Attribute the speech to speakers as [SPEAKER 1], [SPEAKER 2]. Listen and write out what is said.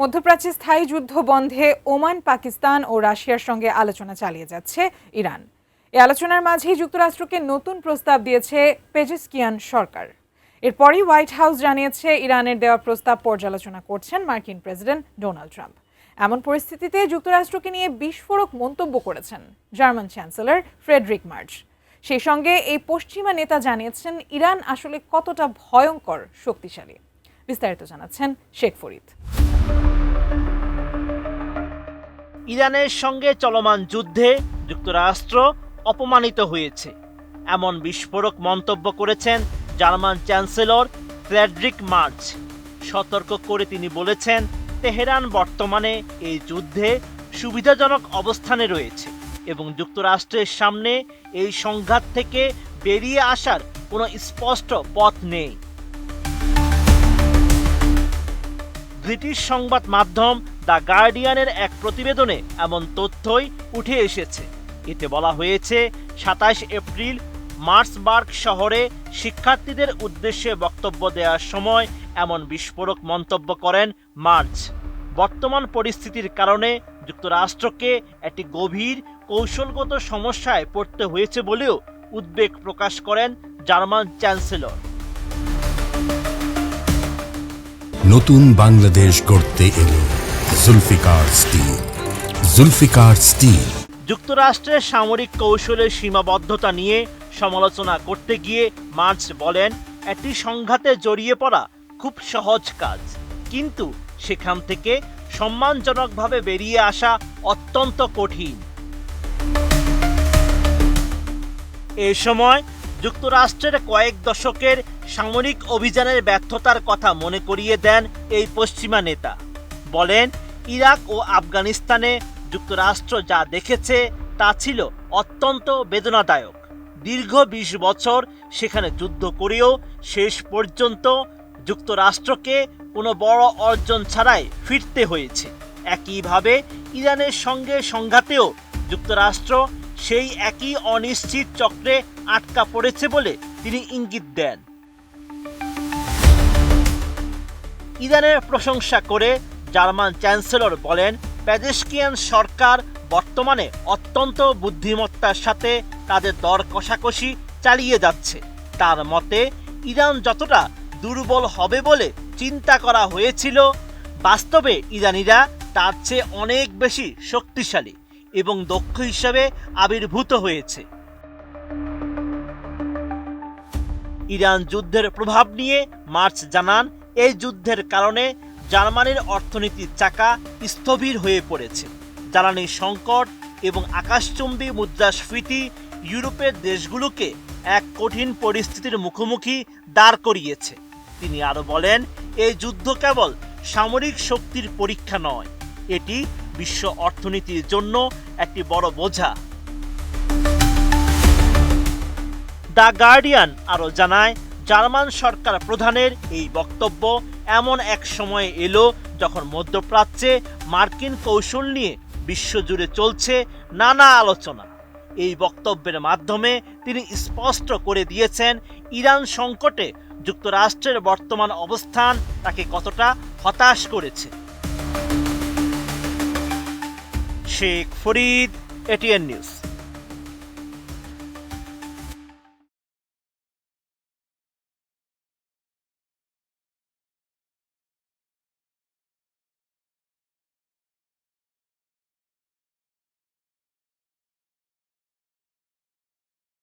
[SPEAKER 1] মধ্যপ্রাচ্যে স্থায়ী যুদ্ধ বন্ধে ওমান, পাকিস্তান ও রাশিয়ার সঙ্গে আলোচনা চালিয়ে যাচ্ছে ইরান। এই আলোচনার মাঝেই যুক্তরাষ্ট্রকে নতুন প্রস্তাব দিয়েছে পেজেশকিয়ান সরকার। এরপরই হোয়াইট হাউস জানিয়েছে ইরানের দেওয়া প্রস্তাব পর্যালোচনা করছেন মার্কিন প্রেসিডেন্ট ডোনাল্ড ট্রাম্প। এমন পরিস্থিতিতে যুক্তরাষ্ট্রকে নিয়ে বিস্ফোরক মন্তব্য করেছেন জার্মান চ্যান্সেলর ফ্রেডরিক মার্জ। সেই সঙ্গে এই পশ্চিমা নেতা জানিয়েছেন ইরান আসলে কতটা ভয়ঙ্কর শক্তিশালী। বিস্তারিত জানাচ্ছেন শেখ ফরিদ।
[SPEAKER 2] ইরানের সঙ্গে চলমান যুদ্ধে যুক্তরাষ্ট্র অপমানিত হয়েছে, এমন বিস্ফোরক মন্তব্য করেছেন জার্মান চ্যান্সেলর ফ্রেডরিক মার্জ। সতর্ক করে তিনি বলেছেন, তেহরান বর্তমানে এই যুদ্ধে সুবিধাজনক অবস্থানে রয়েছে এবং যুক্তরাষ্ট্রের সামনে এই সংঘাত থেকে বেরিয়ে আসার কোনো স্পষ্ট পথ নেই। ব্রিটিশ সংবাদ মাধ্যম দ্য গার্ডিয়ানের এক প্রতিবেদনে এমন তথ্যই উঠে এসেছে। এতে বলা হয়েছে, ২৭ এপ্রিল মার্সবার্গ শহরে শিক্ষার্থীদের উদ্দেশ্যে বক্তব্য দেওয়ার সময় এমন বিস্ফোরক মন্তব্য করেন মার্জ। বর্তমান পরিস্থিতির কারণে যুক্তরাষ্ট্রকে একটি গভীর কৌশলগত সমস্যায় পড়তে হয়েছে বলেও উদ্বেগ প্রকাশ করেন জার্মান চ্যান্সেলর।
[SPEAKER 3] নতুন বাংলাদেশ গড়তে এলো জুলফিকার স্টিল। জুলফিকার স্টিল।
[SPEAKER 2] যুক্তরাষ্ট্রের সামরিক কৌশলের সীমাবদ্ধতা নিয়ে সমালোচনা করতে গিয়ে মার্জ বলেন, একটি সংঘাতে জড়িয়ে পড়া খুব সহজ কাজ, কিন্তু সেখান থেকে সম্মানজনকভাবে বেরিয়ে আসা অত্যন্ত কঠিন। এ সময় যুক্তরাষ্ট্রের কয়েক দশকের সামরিক অভিযানের ব্যর্থতার কথা মনে করিয়ে দেন এই পশ্চিমা নেতা। বলেন, ইরাক ও আফগানিস্তানে যুক্তরাষ্ট্র যা দেখেছে তা ছিল অত্যন্ত বেদনাদায়ক। দীর্ঘ ২০ বছর সেখানে যুদ্ধ করেও শেষ পর্যন্ত যুক্তরাষ্ট্রকে কোনো বড় অর্জন ছাড়াই ফিরতে হয়েছে। একইভাবে ইরানের সঙ্গে সংঘাতেও যুক্তরাষ্ট্র সেই একই অনিশ্চিত চক্রে আটকা পড়েছে বলে তিনি ইঙ্গিত দেন। ইরানের প্রশংসা করে জার্মান চ্যান্সেলর বলেন, পেজেশকিয়ান সরকার বর্তমানে অত্যন্ত বুদ্ধিমত্তার সাথে তাদের দর কষাকষি চালিয়ে যাচ্ছে। তার মতে, ইরান যতটা দুর্বল হবে বলে চিন্তা করা হয়েছিল, বাস্তবে ইরানিরা তার চেয়ে অনেক বেশি শক্তিশালী এবং দক্ষ হিসাবে আবির্ভূত হয়েছে। ইরান যুদ্ধের প্রভাব নিয়ে মার্জ জানান, এই যুদ্ধের কারণে জার্মানির অর্থনীতির চাকা স্থবির হয়ে পড়েছে। জ্বালানি সংকট এবং আকাশচুম্বী মুদ্রাস্ফীতি ইউরোপের দেশগুলোকে এক কঠিন পরিস্থিতির মুখোমুখি দাঁড় করিয়েছে। তিনি আরও বলেন, এই যুদ্ধ কেবল সামরিক শক্তির পরীক্ষা নয়, এটি বিশ্ব অর্থনীতির জন্য একটি বড় বোঝা। দ্য গার্ডিয়ান আরও জানায়, জার্মান সরকার প্রধানের এই বক্তব্য এমন এক সময়ে এলো যখন মধ্যপ্রাচ্যে মার্কিন কৌশল নিয়ে বিশ্বজুড়ে চলছে নানা আলোচনা। এই বক্তব্যের মাধ্যমে তিনি স্পষ্ট করে দিয়েছেন, ইরান সংকটে যুক্তরাষ্ট্রের বর্তমান অবস্থান তাকে কতটা হতাশ করেছে। Sheikh Farid, ATN news.